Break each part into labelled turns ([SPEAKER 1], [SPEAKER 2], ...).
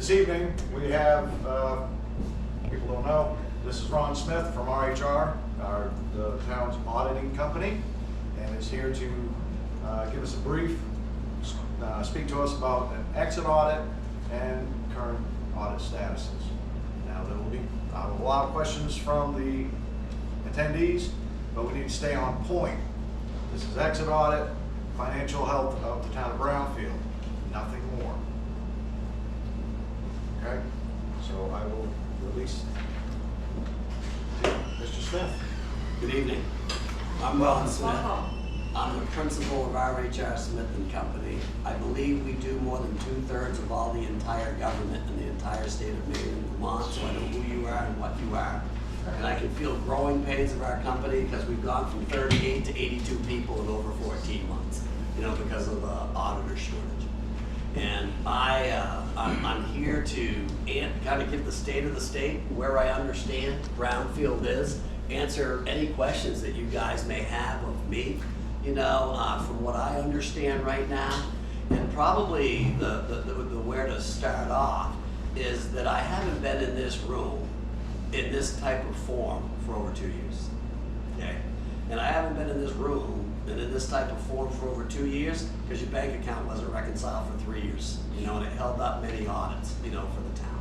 [SPEAKER 1] This evening, we have, people don't know, this is Ron Smith from RHR, the town's auditing company, and is here to give us a brief, speak to us about an exit audit and current audit statuses. Now, there will be a lot of questions from the attendees, but we need to stay on point. This is exit audit, financial health of the town of Brownfield, nothing more. Okay, so I will release to Mr. Smith.
[SPEAKER 2] Good evening. I'm Ron Smith. I'm the principal of RHR Smith and Company. I believe we do more than 2/3 of all the entire government in the entire state of Maine and Vermont, so I know who you are and what you are. And I can feel growing pains of our company because we've gone from 38 to 82 people in over 14 months, because of the auditor shortage. And I'm here to kind of give the state of the state, where I understand Brownfield is, answer any questions that you guys may have of me, from what I understand right now. And probably the where to start off is that I haven't been in this room in this type of form for over 2 years, okay? And I haven't been in this room and in this type of form for over 2 years because your bank account wasn't reconciled for 3 years, and it held up many audits, for the town.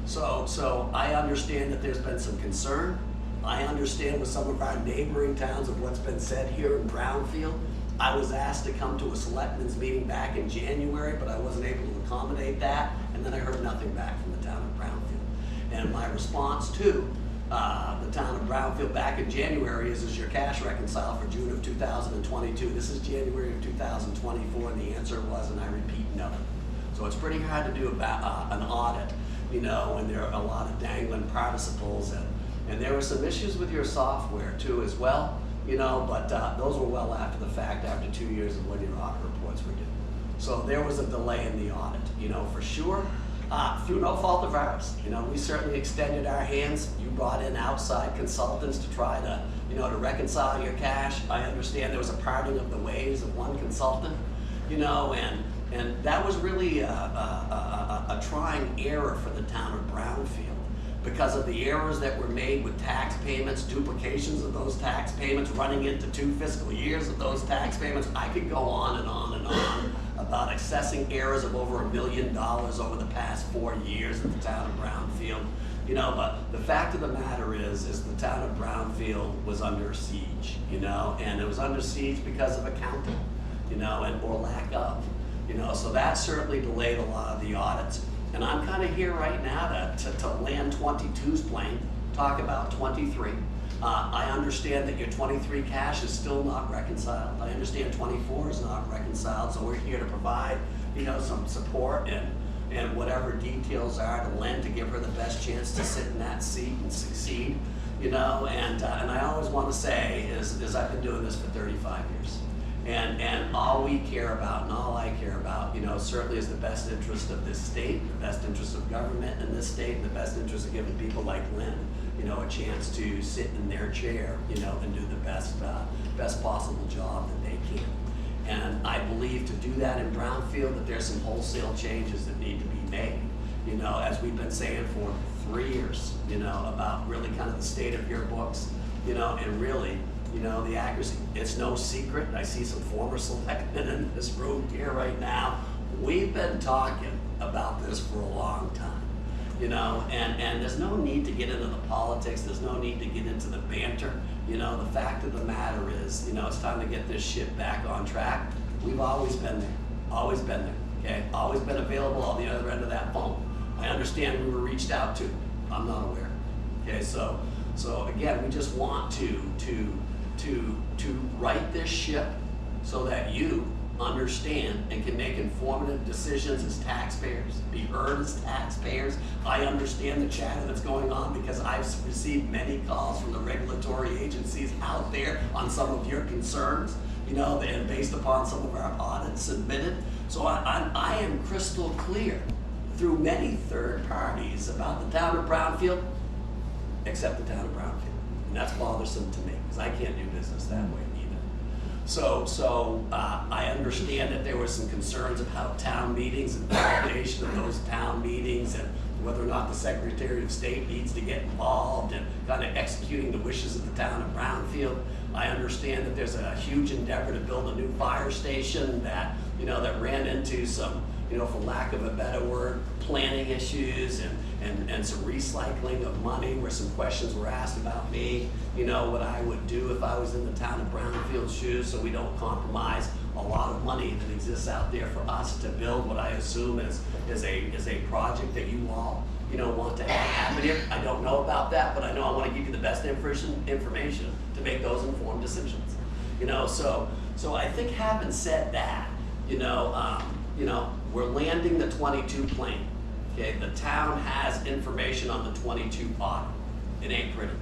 [SPEAKER 2] So I understand that there's been some concern. I understand with some of our neighboring towns of what's been said here in Brownfield. I was asked to come to a selectmen's meeting back in January, but I wasn't able to accommodate that, and then I heard nothing back from the town of Brownfield. And my response to the town of Brownfield back in January is your cash reconciled for June of 2022? This is January of 2024, and the answer was, and I repeat, no. So it's pretty hard to do about an audit, when there are a lot of dangling participles, and there were some issues with your software too as well, but those were well after the fact, after 2 years of when your audit reports were due. So there was a delay in the audit, for sure. Through no fault of ours. We certainly extended our hands. You brought in outside consultants to try to, to reconcile your cash. I understand there was a parting of the ways of one consultant, and that was really a trying error for the town of Brownfield because of the errors that were made with tax payments, duplications of those tax payments, running into 2 fiscal years of those tax payments. I could go on and on and on about accessing errors of over $1 million over the past 4 years at the town of Brownfield. But the fact of the matter is the town of Brownfield was under siege, and it was under siege because of accounting, or lack of, so that certainly delayed a lot of the audits. And I'm kind of here right now to land 22's plane, talk about 23. I understand that your 23 cash is still not reconciled. I understand 24 is not reconciled, so we're here to provide, some support and whatever details are to Lynn to give her the best chance to sit in that seat and succeed, and I always want to say is I've been doing this for 35 years. And all we care about and all I care about, certainly is the best interest of this state, the best interest of government in this state, and the best interest of giving people like Lynn, a chance to sit in their chair, and do the best possible job that they can. And I believe to do that in Brownfield that there's some wholesale changes that need to be made, as we've been saying for 3 years, about really kind of the state of your books, and really, the accuracy. It's no secret. I see some former selectmen in this room here right now. We've been talking about this for a long time, and there's no need to get into the politics. There's no need to get into the banter. The fact of the matter is, it's time to get this shit back on track. We've always been there, okay? Always been available on the other end of that phone. I understand we were reached out to. I'm not aware, okay? So again, we just want to right this ship so that you understand and can make informative decisions as taxpayers, be heard as taxpayers. I understand the chatter that's going on because I've received many calls from the regulatory agencies out there on some of your concerns, and based upon some of our audits submitted. So I am crystal clear through many third parties about the town of Brownfield, except the town of Brownfield. And that's bothersome to me because I can't do business that way either. I understand that there were some concerns about town meetings and validation of those town meetings and whether or not the Secretary of State needs to get involved and kind of executing the wishes of the town of Brownfield. I understand that there's a huge endeavor to build a new fire station that, that ran into some, for lack of a better word, planning issues and some recycling of money where some questions were asked about me, what I would do if I was in the town of Brownfield's shoes so we don't compromise a lot of money that exists out there for us to build what I assume is a project that you all, want to have happen here. I don't know about that, but I know I want to give you the best information to make those informed decisions. So I think having said that, we're landing the 22 plane. Okay, the town has information on the 22 audit. It ain't pretty.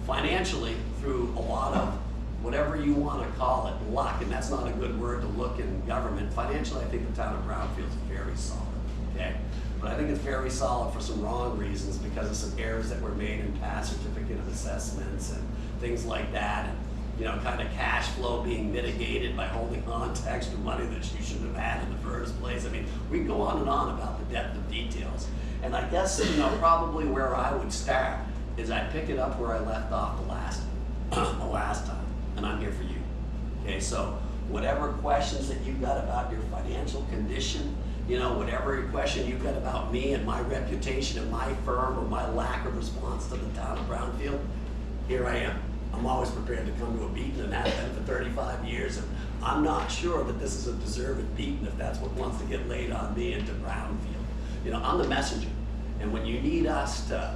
[SPEAKER 2] Financially, through a lot of whatever you want to call it, luck, and that's not a good word to look in government. Financially, I think the town of Brownfield is very solid. Okay, but I think it's very solid for some wrong reasons because of some errors that were made in past certificate of assessments and things like that. And, kind of cash flow being mitigated by holding on to extra money that you shouldn't have had in the first place. I mean, we can go on and on about the depth of details. And I guess, probably where I would start is I'd pick it up where I left off the last time, and I'm here for you. Okay, so whatever questions that you've got about your financial condition, whatever question you've got about me and my reputation and my firm or my lack of response to the town of Brownfield, here I am. I'm always prepared to come to a beating and have been for 35 years, and I'm not sure that this is a deserved beating if that's what wants to get laid on me into Brownfield. I'm the messenger, and when you need us to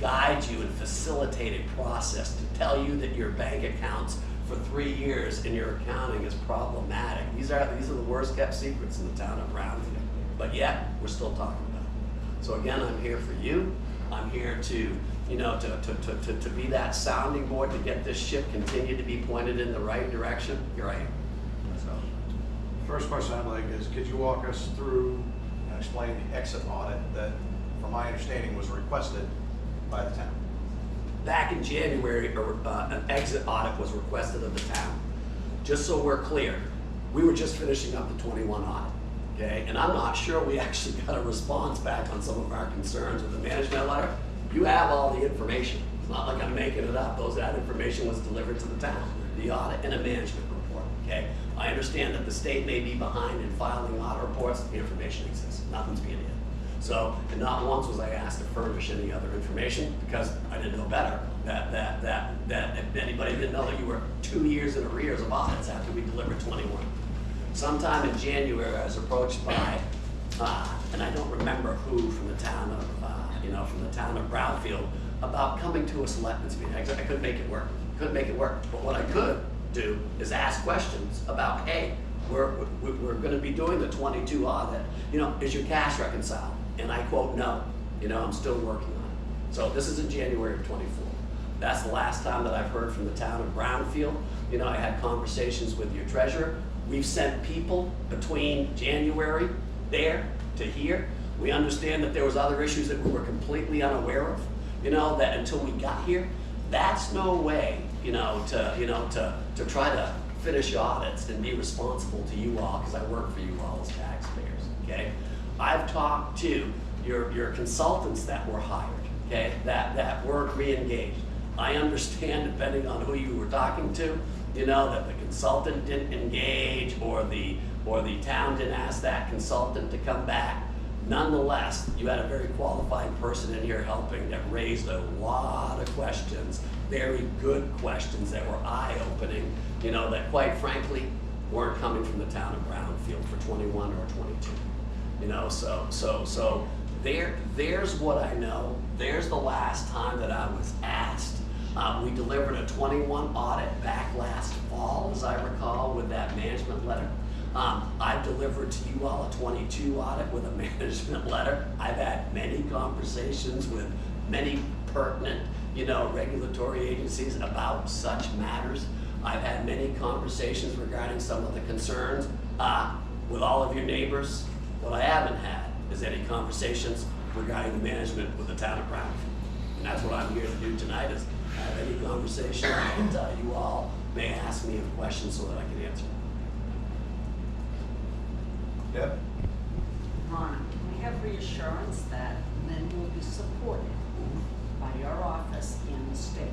[SPEAKER 2] guide you and facilitate a process to tell you that your bank accounts for 3 years and your accounting is problematic, these are the worst kept secrets in the town of Brownfield, but yet we're still talking about it. So again, I'm here for you. I'm here to to be that sounding board to get this ship continue to be pointed in the right direction. Here I am. So,
[SPEAKER 1] First question I'd like is, could you walk us through and explain the exit audit that, from my understanding, was requested by the town?
[SPEAKER 2] back in January, an exit audit was requested of the town. Just so we're clear, we were just finishing up the 21 audit. Okay, and I'm not sure we actually got a response back on some of our concerns with the management letter. You have all the information. It's not like I'm making it up. That information was delivered to the town, the audit and a management report. Okay, I understand that the state may be behind in filing audit reports. The information exists. Nothing's being hidden. So, and not once was I asked to furnish any other information because I didn't know better. That if anybody didn't know that you were 2 years in arrears of audits after we delivered 21. Sometime in January, I was approached by, and I don't remember who from the town of Brownfield, about coming to a selectmen's meeting. I couldn't make it work. But what I could do is ask questions about, hey, we're going to be doing the 22 audit. Is your cash reconciled? And I quote, no. I'm still working on it. So this is in January of 24. That's the last time that I've heard from the town of Brownfield. I had conversations with your treasurer. We've sent people between January there to here. We understand that there was other issues that we were completely unaware of, that until we got here, that's no way, to try to finish audits and be responsible to you all, because I work for you all as taxpayers, okay? I've talked to your consultants that were hired, okay, that weren't re-engaged. I understand, depending on who you were talking to, that the consultant didn't engage or the town didn't ask that consultant to come back. Nonetheless, you had a very qualified person in here helping that raised a lot of questions, very good questions that were eye-opening, that quite frankly weren't coming from the town of Brownfield for 21 or 22. So there's what I know. There's the last time that I was asked. We delivered a 21 audit back last fall, as I recall, with that management letter. I've delivered to you all a 22 audit with a management letter. I've had many conversations with many pertinent, regulatory agencies about such matters. I've had many conversations regarding some of the concerns with all of your neighbors. What I haven't had is any conversations regarding the management with the town of Brownfield. And that's what I'm here to do tonight, is have any conversation that you all may ask ask me a question so that I can answer.
[SPEAKER 1] Deb?
[SPEAKER 3] Ron, can we have reassurance that Lynn will be supported by your office and the state?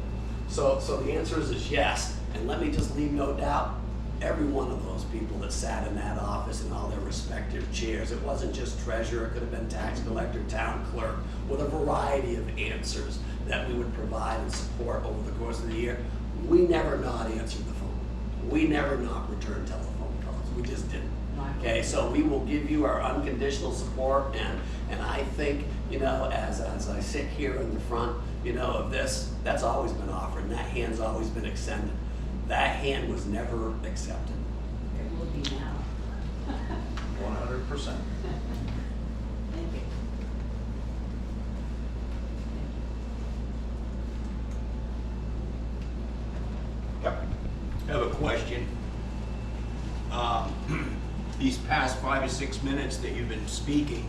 [SPEAKER 2] So the answer is yes, and let me just leave no doubt, every one of those people that sat in that office in all their respective chairs, it wasn't just treasurer, it could have been tax collector, town clerk, with a variety of answers that we would provide and support over the course of the year. We never not answered the phone. We never not returned telephone calls. We just didn't. Okay, so we will give you our unconditional support, and I think, as I sit here in the front, of this, that's always been offered, and that hand's always been extended. That hand was never accepted.
[SPEAKER 3] It will be now.
[SPEAKER 1] 100%.
[SPEAKER 3] Thank you.
[SPEAKER 1] Yep.
[SPEAKER 4] I have a question. These past 5 or 6 minutes that you've been speaking,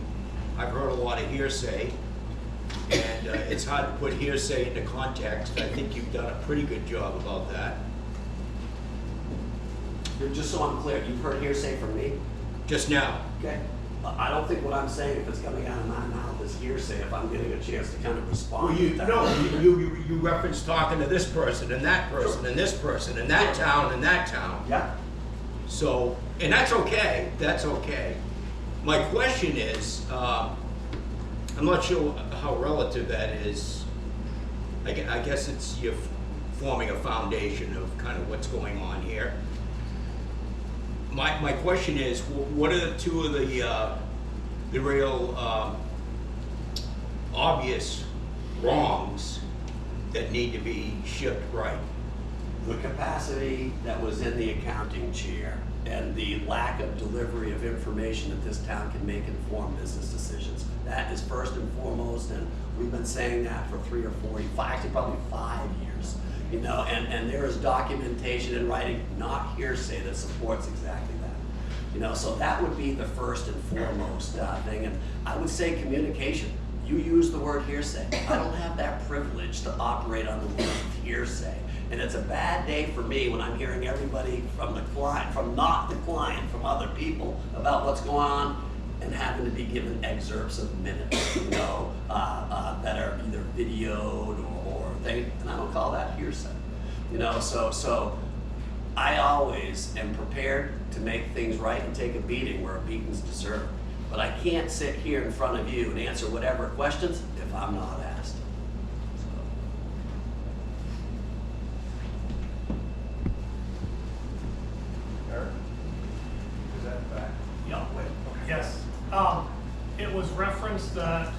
[SPEAKER 4] I've heard a lot of hearsay, and it's hard to put hearsay into context. I think you've done a pretty good job about that.
[SPEAKER 2] Just so I'm clear, you've heard hearsay from me?
[SPEAKER 4] Just now,
[SPEAKER 2] Okay. I don't think what I'm saying, if it's coming out of my mouth, is hearsay, if I'm getting a chance to kind of respond.
[SPEAKER 4] well, you referenced talking to this person and that person and this person and that town and that town.
[SPEAKER 2] Yeah.
[SPEAKER 4] So, and that's okay, that's okay. My question is, I'm not sure how relative that is. I guess it's you're forming a foundation of kind of what's going on here. My question is, what are the two of the real obvious wrongs that need to be shipped right?
[SPEAKER 2] The capacity that was in the accounting chair and the lack of delivery of information that this town can make informed business decisions. That is first and foremost, and we've been saying that for 3 or 4, actually probably 5 years. And there is documentation in writing, not hearsay, that supports exactly that. So that would be the first and foremost thing. And I would say communication. You use the word hearsay. I don't have that privilege to operate on the word hearsay. And it's a bad day for me when I'm hearing everybody from the client, from not the client, from other people about what's going on, and having to be given excerpts of minutes, that are either videoed or things, and I don't call that hearsay. So I always am prepared to make things right and take a beating where a beating's deserved. But I can't sit here in front of you and answer whatever questions if I'm not asked.
[SPEAKER 1] Eric? Is that back?
[SPEAKER 5] Yeah. Yes. It was referenced that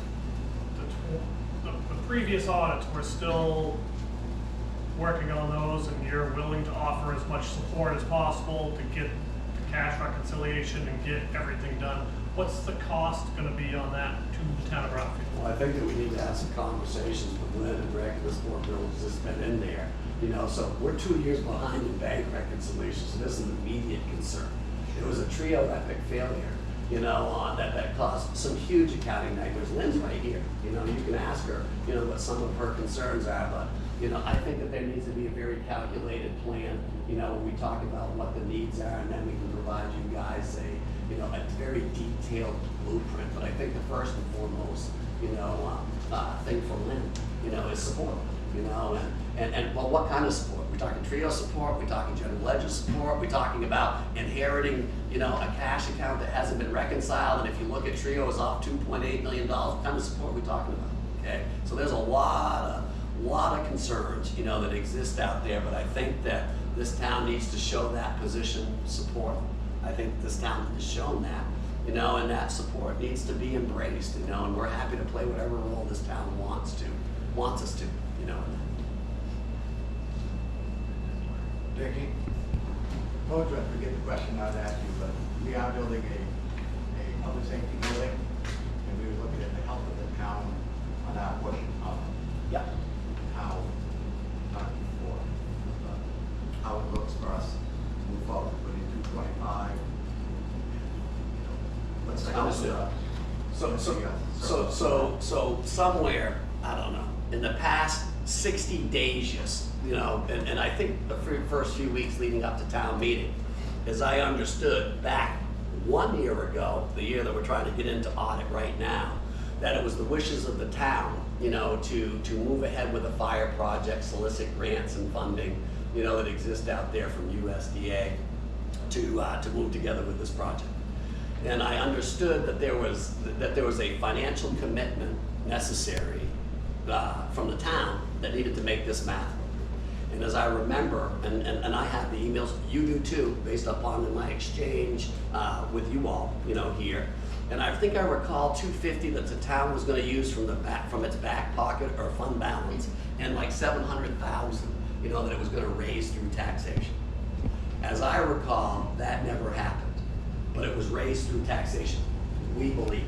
[SPEAKER 5] the previous audits were still working on those, and you're willing to offer as much support as possible to get the cash reconciliation and get everything done. What's the cost going to be on that to the town of Brownfield?
[SPEAKER 2] Well, I think that we need to have some conversations with Lynn and Rick. This board bill has just been in there. So we're 2 years behind in bank reconciliation, so this is an immediate concern. It was a trio epic failure, that caused some huge accounting nightmares. Lynn's right here. You can ask her, what some of her concerns are, but I think that there needs to be a very calculated plan, when we talk about what the needs are, and then we can provide you guys a very detailed blueprint. But I think the first and foremost, thing for Lynn, is support, and well, what kind of support? We're talking trio support, we're talking general ledger support, we're talking about inheriting, a cash account that hasn't been reconciled, and if you look at trio is off $2.8 million, what kind of support are we talking about? Okay, so there's a lot of concerns, that exist out there, but I think that this town needs to show that position support. I think this town has shown that, and that support needs to be embraced, and we're happy to play whatever role this town wants us to, in that.
[SPEAKER 1] Dickie?
[SPEAKER 6] Told you I'd forget the question I was asking, but we are building a public safety building, and we were looking at the health of the town on our portion of
[SPEAKER 2] Yep.
[SPEAKER 6] how, not before, but how it looks for us to move forward, put in 225. Let's say.
[SPEAKER 2] Understood. So somewhere, I don't know, in the past, 60 days just, and I think the first few weeks leading up to town meeting, as I understood back 1 year ago, the year that we're trying to get into audit right now, that it was the wishes of the town, to move ahead with a fire project, solicit grants and funding, that exist out there from USDA to move together with this project. And I understood that there was a financial commitment necessary from the town that needed to make this math work. And as I remember, and I have the emails, you do too, based upon my exchange with you all, here. And I think I recall $250 that the town was going to use from its back pocket or fund balance, and like $700,000, that it was going to raise through taxation. As I recall, that never happened, but it was raised through taxation, we believe.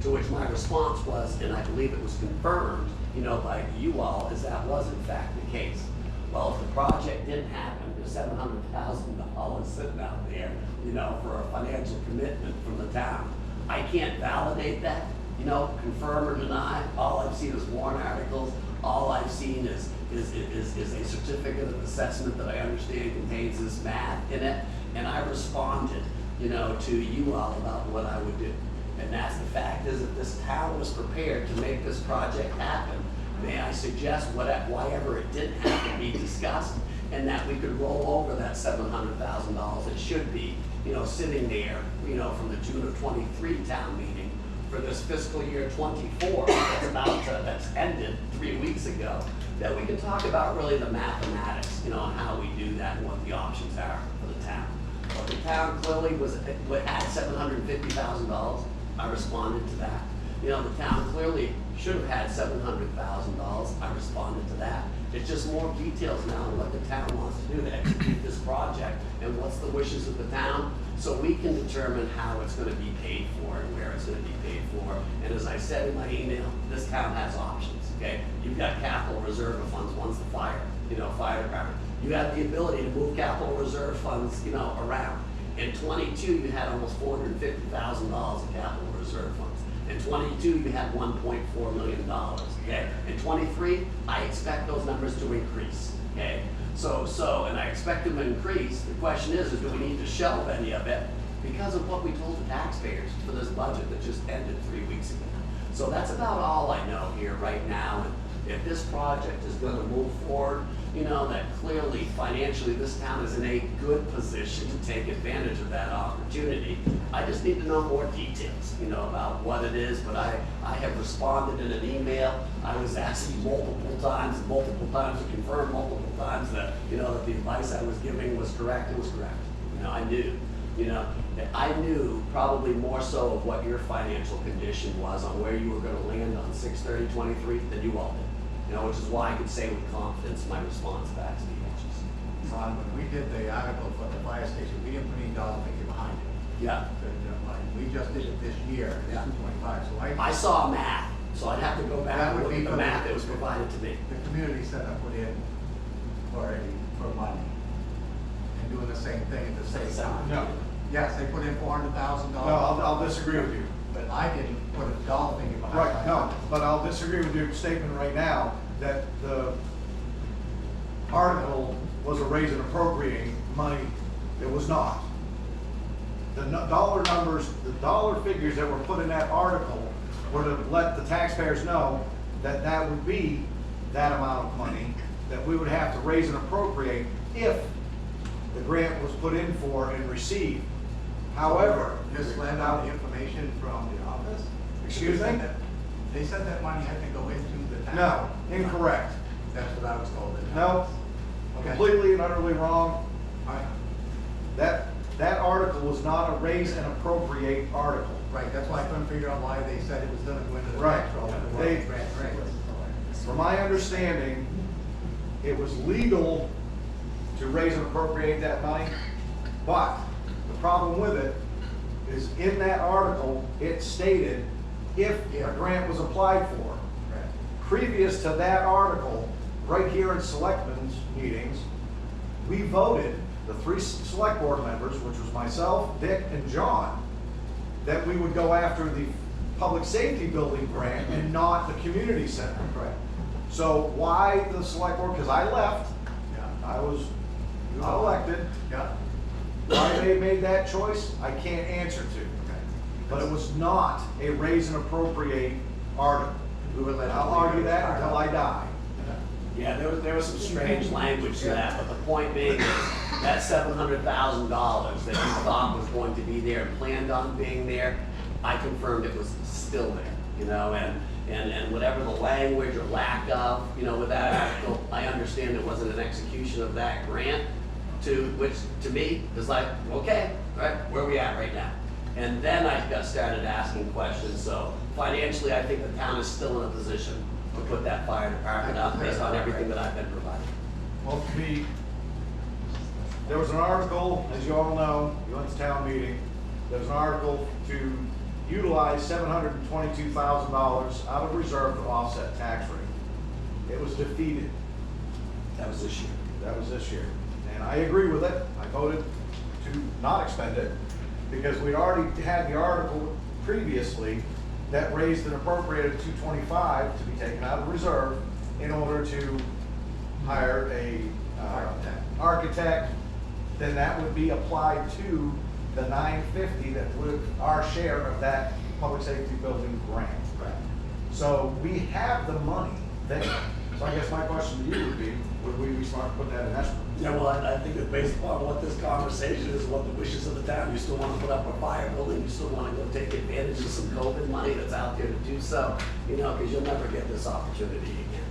[SPEAKER 2] To which my response was, and I believe it was confirmed, by you all, is that was in fact the case. Well, if the project didn't happen, there's $700,000 sitting out there, for a financial commitment from the town. I can't validate that, confirm or deny. All I've seen is warrant articles. All I've seen is a certificate of assessment that I understand contains this math in it. And I responded, to you all about what I would do. And that's the fact is that this town was prepared to make this project happen. May I suggest whatever it didn't have to be discussed, and that we could roll over that $700,000 that should be, sitting there, from the June of 23 town meeting for this fiscal year 24 that's ended 3 weeks ago, that we can talk about really the mathematics, on how we do that and what the options are for the town. But the town clearly had $750,000. I responded to that. The town clearly should have had $700,000. I responded to that. It's just more details now on what the town wants to do to execute this project and what's the wishes of the town, so we can determine how it's going to be paid for and where it's going to be paid for. And as I said in my email, this town has options, okay? You've got capital reserve funds, one's the fire department. You have the ability to move capital reserve funds, around. In 22, you had almost $450,000 in capital reserve funds. In 22, you had $1.4 million, okay? In 23, I expect those numbers to increase, okay? And I expect them to increase. The question is do we need to shelve any of it because of what we told the taxpayers for this budget that just ended 3 weeks ago? So that's about all I know here right now. And if this project is going to move forward, that clearly financially this town is in a good position to take advantage of that opportunity. I just need to know more details, about what it is, but I have responded in an email. I was asking multiple times to confirm multiple times that, that the advice I was giving was correct. It was correct. I knew probably more so of what your financial condition was on where you were going to land on 6/30/23 than you all did. Which is why I could say with confidence my response back to the issues.
[SPEAKER 6] Ron, when we did the article for the fire station, we didn't put any dollar figure behind it.
[SPEAKER 2] Yeah.
[SPEAKER 6] We just did it this year,
[SPEAKER 2] Yeah.
[SPEAKER 6] 225, so
[SPEAKER 2] I saw math, so I'd have to go back
[SPEAKER 6] That
[SPEAKER 2] and
[SPEAKER 6] would
[SPEAKER 2] look
[SPEAKER 6] be
[SPEAKER 2] at the
[SPEAKER 6] for
[SPEAKER 2] math
[SPEAKER 6] the-
[SPEAKER 2] that was provided to me.
[SPEAKER 6] the community center put in for money, and doing the same thing at the same time.
[SPEAKER 1] No,
[SPEAKER 6] Yes, they put in $400,000.
[SPEAKER 1] no, I'll disagree with you.
[SPEAKER 6] But I didn't put a dollar figure behind
[SPEAKER 1] Right,
[SPEAKER 6] it.
[SPEAKER 1] no, but I'll disagree with your statement right now that the article was a raise and appropriating money. It was not. The dollar numbers, the dollar figures that were put in that article were to let the taxpayers know that that would be that amount of money that we would have to raise and appropriate if the grant was put in for and received. However,
[SPEAKER 6] Misled on the information from the office?
[SPEAKER 1] Excuse me?
[SPEAKER 6] They said that money had to go into the town.
[SPEAKER 1] no, incorrect.
[SPEAKER 6] That's what I was told.
[SPEAKER 1] No,
[SPEAKER 6] Okay.
[SPEAKER 1] completely and utterly wrong.
[SPEAKER 6] All right.
[SPEAKER 1] That article was not a raise and appropriate article.
[SPEAKER 6] Right, that's why I couldn't figure out why they said it was gonna go into the
[SPEAKER 1] Right.
[SPEAKER 6] tax roll when it
[SPEAKER 1] They-
[SPEAKER 6] wasn't grant raised.
[SPEAKER 1] From my understanding, it was legal to raise and appropriate that money, but the problem with it is in that article, it stated if a grant was applied for.
[SPEAKER 6] Right.
[SPEAKER 1] Previous to that article, right here in selectmen's meetings, we voted, the 3 select board members, which was myself, Dick, and John, that we would go after the public safety building grant and not the community center.
[SPEAKER 6] Correct.
[SPEAKER 1] So why the select board, because I left,
[SPEAKER 6] Yeah.
[SPEAKER 1] I was elected,
[SPEAKER 6] Yeah.
[SPEAKER 1] why they made that choice, I can't answer to.
[SPEAKER 6] Okay.
[SPEAKER 1] But it was not a raise and appropriate article.
[SPEAKER 6] We were led.
[SPEAKER 1] I'll argue that until I die.
[SPEAKER 2] Yeah, there was some strange language to that, but the point being is that $700,000 that you thought was going to be there and planned on being there, I confirmed it was still there, you know, and whatever the language or lack of, you know, with that article, I understand it wasn't an execution of that grant, which to me is like, okay, right, where are we at right now? And then I got started asking questions, so financially, I think the town is still in a position to put that fire department up based on everything that I've been providing.
[SPEAKER 1] Well, there was an article, as you all know, you went to town meeting, there was an article to utilize $722,000 out of reserve to offset tax rate. It was defeated.
[SPEAKER 2] That was this year.
[SPEAKER 1] That was this year. And I agree with it. I voted to not expend it because we'd already had the article previously that raised and appropriated $225 to be taken out of reserve in order to hire a architect. Then that would be applied to the $950 that would our share of that public safety building grant.
[SPEAKER 6] Right.
[SPEAKER 1] So we have the money there. So I guess my question to you would be, would we be smart to put that in escrow?
[SPEAKER 2] Yeah, well, I think that based upon what this conversation is, what the wishes of the town, you still want to put up a fire building, you still want to go take advantage of some COVID money that's out there to do so, you know, because you'll never get this opportunity again.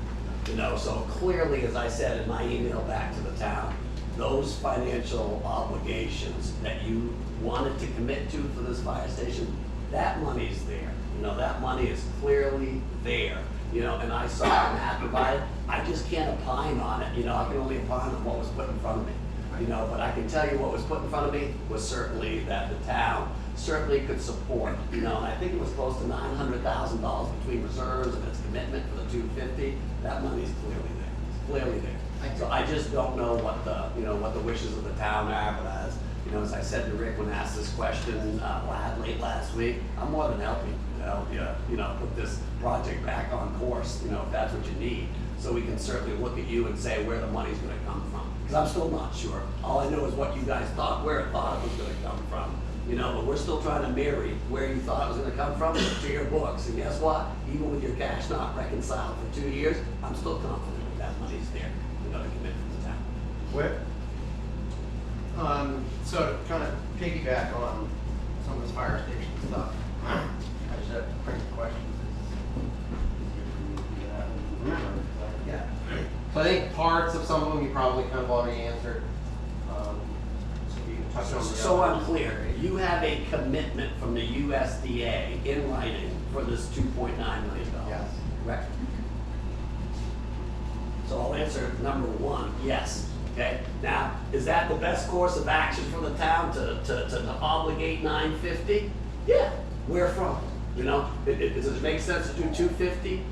[SPEAKER 2] You know, so clearly, as I said in my email back to the town, those financial obligations that you wanted to commit to for this fire station, that money's there. You know, that money is clearly there. You know, and I saw that provided. I just can't opine on it. You know, I can only opine on what was put in front of me. You know, but I can tell you what was put in front of me was certainly that the town certainly could support. You know, and I think it was close to $900,000 between reserves and its commitment for the $250. That money's clearly there. It's clearly there. So I just don't know what the wishes of the town are. But as I said to Rick when asked this question late last week, I'm more than happy to help you, put this project back on course, if that's what you need. So we can certainly look at you and say where the money's gonna come from. Because I'm still not sure. All I know is what you guys thought, where it thought it was gonna come from. But we're still trying to marry where you thought it was gonna come from to your books. And guess what? Even with your cash not reconciled for 2 years, I'm still confident that money's there, to commit from the town.
[SPEAKER 1] Whit?
[SPEAKER 7] So to kind of piggyback on some of this fire station stuff, I just have a quick question. Yeah. So I think parts of some of them you probably kind of already answered. So you can touch on the
[SPEAKER 2] So
[SPEAKER 7] others.
[SPEAKER 2] I'm clear, you have a commitment from the USDA in writing for this $2.9 million.
[SPEAKER 6] Yes.
[SPEAKER 2] Correct? So I'll answer number one, yes, okay? Now, is that the best course of action for the town to obligate $950? Yeah, where from? Does it make sense to do $250,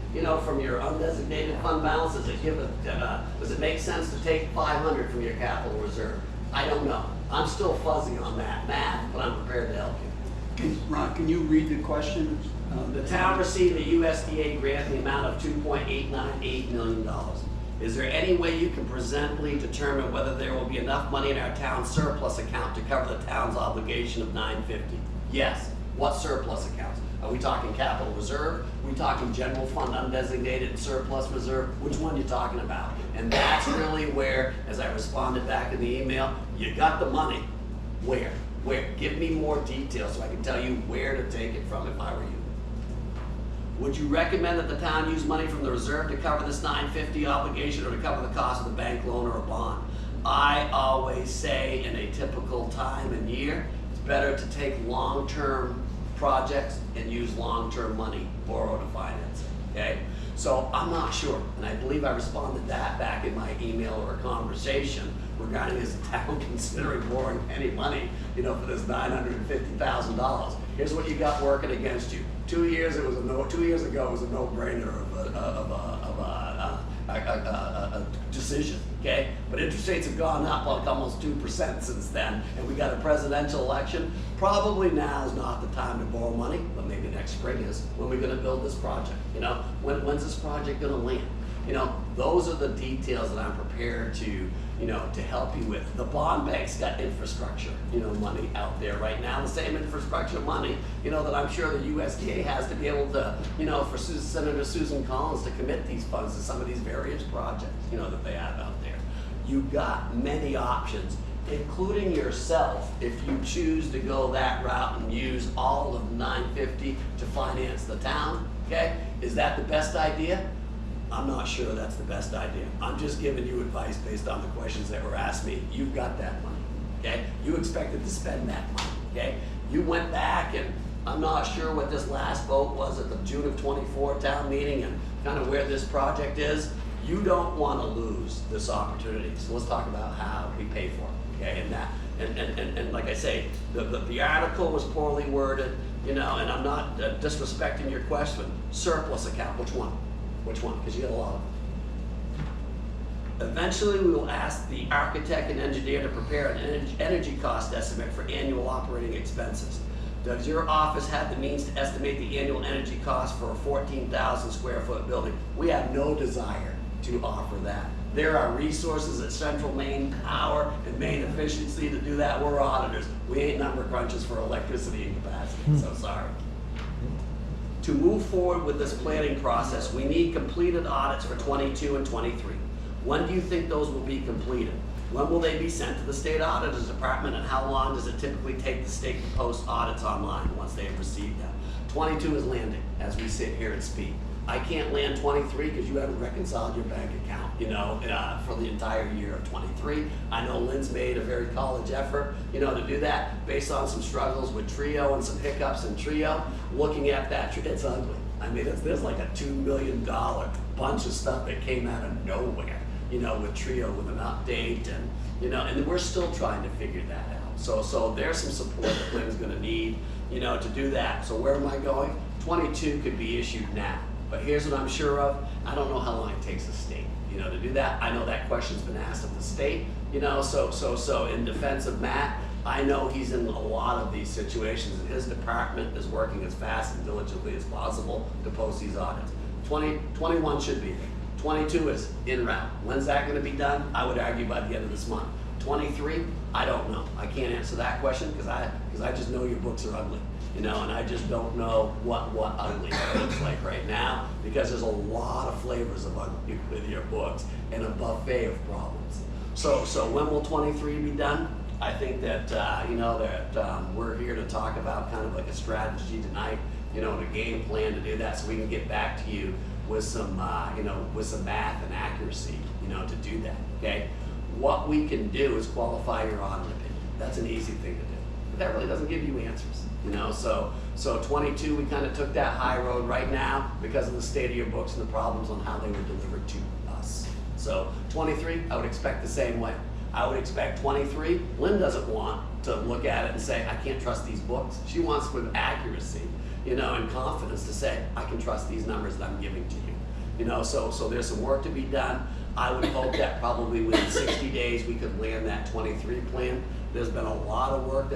[SPEAKER 2] from your undesignated fund balance? Does it make sense to take $500 from your capital reserve? I don't know. I'm still fuzzy on that math, but I'm prepared to help you.
[SPEAKER 8] Ron, can you read the question?
[SPEAKER 2] The town received a USDA grant in the amount of $2.898 million. Is there any way you can presently determine whether there will be enough money in our town surplus account to cover the town's obligation of $950? Yes. What surplus accounts? Are we talking capital reserve? Are we talking general fund undesignated surplus reserve? Which one are you talking about? And that's really where, as I responded back in the email, you got the money. Where? Where? Give me more details so I can tell you where to take it from if I were you. Would you recommend that the town use money from the reserve to cover this $950 obligation or to cover the cost of the bank loan or a bond? I always say in a typical time and year, it's better to take long-term projects and use long-term money, borrow to finance it, okay? So I'm not sure, and I believe I responded that back in my email or a conversation regarding is the town considering borrowing any money, for this $950,000. Here's what you got working against you. 2 years ago, it was a no-brainer of a decision, okay? But interest rates have gone up like almost 2% since then, and we got a presidential election. Probably now is not the time to borrow money, but maybe next spring is when we're gonna build this project, When's this project gonna land? You know, those are the details that I'm prepared to, you know, to help you with. The bond bank's got infrastructure, you know, money out there right now, the same infrastructure money, you know, that I'm sure the USDA has to be able to, you know, for Senator Susan Collins to commit these funds to some of these various projects, you know, that they have out there. You've got many options, including yourself, if you choose to go that route and use all of 950 to finance the town, okay? Is that the best idea? I'm not sure that's the best idea. I'm just giving you advice based on the questions that were asked me. You've got that money, okay? You expected to spend that money, okay? You went back, and I'm not sure what this last vote was at the June of 24 town meeting and kind of where this project is. You don't want to lose this opportunity. So let's talk about how we pay for it, okay? And that, and like I say, the article was poorly worded, you know, and I'm not disrespecting your question. Surplus account, which one? Which one? Because you got a lot of them. Eventually, we will ask the architect and engineer to prepare an energy cost estimate for annual operating expenses. Does your office have the means to estimate the annual energy cost for a 14,000 square foot building? We have no desire to offer that. There are resources at Central Maine Power and Maine Efficiency to do that. We're auditors. We ain't number crunchers for electricity and capacity, so sorry. To move forward with this planning process, we need completed audits for 22 and 23. When do you think those will be completed? When will they be sent to the state auditor's department, and how long does it typically take the state to post audits online once they have received them? 22 is landing as we sit here and speak. I can't land 23 because you haven't reconciled your bank account, you know, for the entire year of 23. I know Lynn's made a very college effort, you know, to do that based on some struggles with Trio and some hiccups in Trio. Looking at that, it's ugly. I mean, there's like a $2 million bunch of stuff that came out of nowhere, you know, with Trio with an update, and, you know, and we're still trying to figure that out. So there's some support that Lynn's gonna need, you know, to do that. So where am I going? 22 could be issued now. But here's what I'm sure of. I don't know how long it takes the state, you know, to do that. I know that question's been asked of the state, you know, so in defense of Matt, I know he's in a lot of these situations, and his department is working as fast and diligently as possible to post these audits. 21 should be there. 22 is en route. When's that gonna be done? I would argue by the end of this month. 23, I don't know. I can't answer that question because I just know your books are ugly. You know, and I just don't know what ugly looks like right now, because there's a lot of flavors of ugly with your books and a buffet of problems. So when will 23 be done? I think that, you know, that we're here to talk about kind of like a strategy tonight, you know, and a game plan to do that, so we can get back to you with some, you know, with some math and accuracy, you know, to do that, okay? What we can do is qualify your audit opinion. That's an easy thing to do, but that really doesn't give you answers. You know, so 22, we kind of took that high road right now because of the state of your books and the problems on how they were delivered to us. So 23, I would expect the same way. I would expect 23, Lynn doesn't want to look at it and say, I can't trust these books. She wants with accuracy, you know, and confidence to say, I can trust these numbers that I'm giving to you. You know, so there's some work to be done. I would hope that probably within 60 days we could land that 23 plan. There's been a lot of work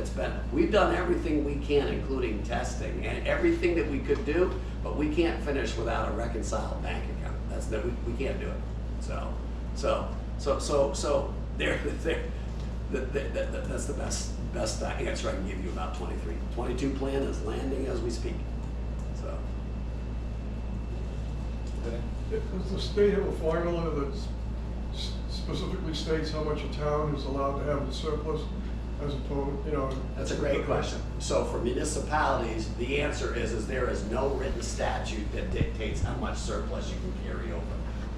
[SPEAKER 2] we've done everything we can, including testing and everything that we could do, but we can't finish without a reconciled bank account. We can't do it. So that's the best answer I can give you about 23. 22 plan is landing as we speak. So.
[SPEAKER 9] Does the state have a formula that specifically states how much a town is allowed to have in surplus, as opposed, you know?
[SPEAKER 2] That's a great question. So for municipalities, the answer is there is no written statute that dictates how much surplus you can carry over.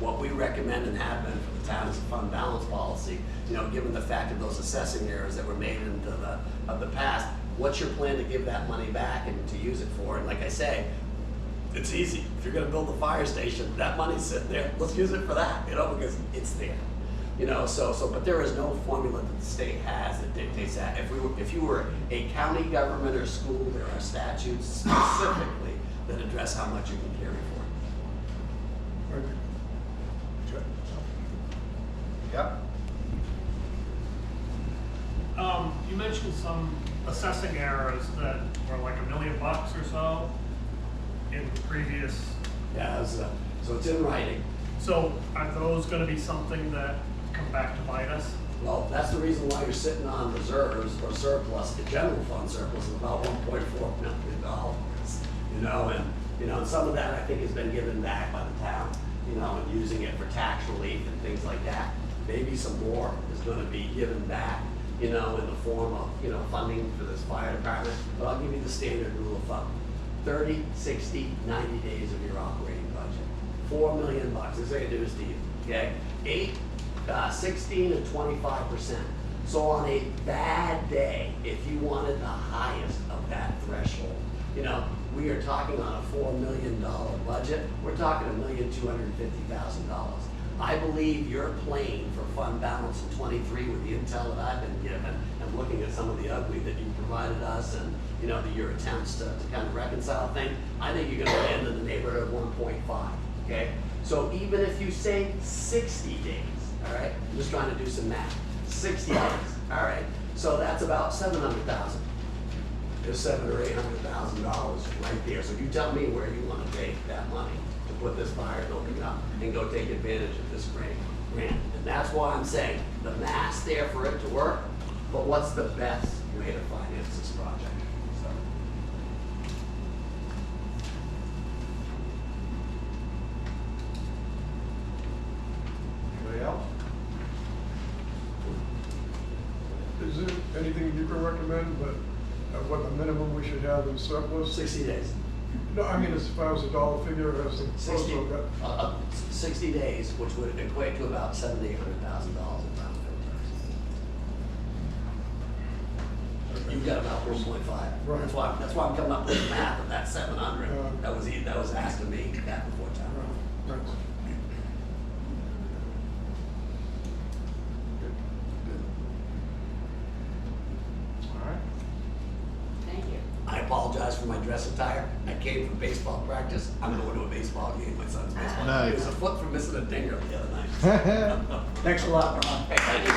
[SPEAKER 2] What we recommend and have been for the town is a fund balance policy. You know, given the fact of those assessing errors that were made into the past, what's your plan to give that money back and to use it for? And like I say, it's easy. If you're gonna build a fire station, that money's sitting there. Let's use it for that, you know, because it's there. You know, but there is no formula that the state has that dictates that. If you were a county government or school, there are statutes specifically that address how much you can carry forward.
[SPEAKER 1] Good. Yep.
[SPEAKER 5] You mentioned some assessing errors that were like $1 million or so in previous.
[SPEAKER 2] Yeah, so it's in writing.
[SPEAKER 5] So are those gonna be something that come back to bite us?
[SPEAKER 2] Well, that's the reason why you're sitting on reserves or surplus. The general fund surplus is about $1.4 million, and some of that I think has been given back by the town, and using it for tax relief and things like that. Maybe some more is gonna be given back, in the form of, funding for this fire department. But I'll give you the standard rule of thumb. 30, 60, 90 days of your operating budget. $4 million, this is what I do is to you, okay? 16 and 25%. So on a bad day, if you wanted the highest of that threshold, we are talking on a $4 million budget, we're talking $1,250,000. I believe you're playing for fund balance in 23 with the intel that I've been given, and looking at some of the ugly that you provided us, and your attempts to kind of reconcile things. I think you're going to land in the neighborhood of 1.5. Okay, so even if you say 60 days, all right, I'm just trying to do some math. 60 days, all right. So that's about 700,000. There's $700,000 or $800,000 right there. So you tell me where you want to take that money to put this fire building up and go take advantage of this grant. And that's why I'm saying the math's there for it to work, but what's the best way to finance this project? So.
[SPEAKER 1] Anybody else?
[SPEAKER 9] Is there anything you can recommend, but what the minimum we should have in surplus?
[SPEAKER 2] 60 days.
[SPEAKER 9] No, I mean, as far as the dollar figure, as the
[SPEAKER 2] 60,
[SPEAKER 9] proposal got.
[SPEAKER 2] 60 days, which would equate to about $700,000 to $800,000 in round taxes. You've got about 1.5.
[SPEAKER 9] Right.
[SPEAKER 2] That's why I'm coming up with the math of that 700. That was asked of me back before time.
[SPEAKER 9] Thanks.
[SPEAKER 1] All right.
[SPEAKER 3] Thank you.
[SPEAKER 2] I apologize for my dress attire. I came from baseball practice. I'm going to a baseball game. My son's baseball.
[SPEAKER 10] Nice.
[SPEAKER 2] He was a foot from missing a dinger the other night.
[SPEAKER 8] Thanks a lot, Ron.
[SPEAKER 2] Hey, thank you.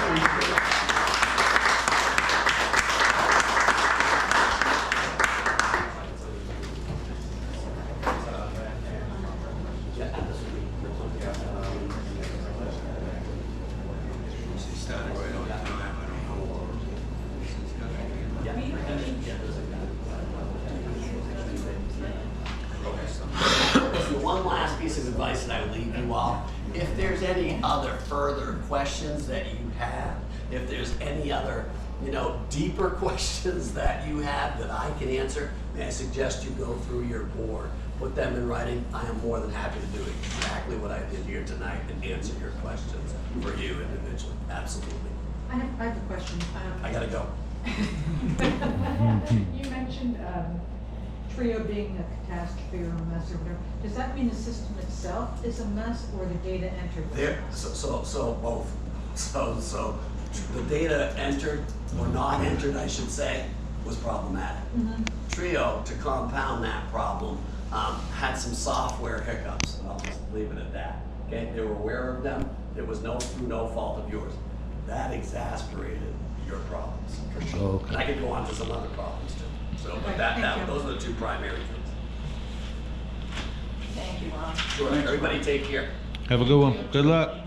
[SPEAKER 2] One last piece of advice that I would leave you all. If there's any other further questions that you have, if there's any other, deeper questions that you have that I can answer, may I suggest you go through your board, put them in writing. I am more than happy to do exactly what I did here tonight and answer your questions for you individually. Absolutely.
[SPEAKER 11] I have a question.
[SPEAKER 2] I gotta go.
[SPEAKER 11] You mentioned Trio being a catastrophe or a mess or whatever. Does that mean the system itself is a mess or the data entered?
[SPEAKER 2] There, so both. So the data entered or not entered, I should say, was problematic.
[SPEAKER 11] Mm-hmm.
[SPEAKER 2] Trio, to compound that problem, had some software hiccups. I'll just leave it at that. Okay, they were aware of them. It was through no fault of yours. That exasperated your problems for sure.
[SPEAKER 10] Okay.
[SPEAKER 2] And I could go on to some other problems too. So, but
[SPEAKER 11] Right, thank you.
[SPEAKER 2] those are the two primary things.
[SPEAKER 11] Thank you, Ron.
[SPEAKER 2] Sure. Everybody take care.
[SPEAKER 10] Have a good one. Good luck.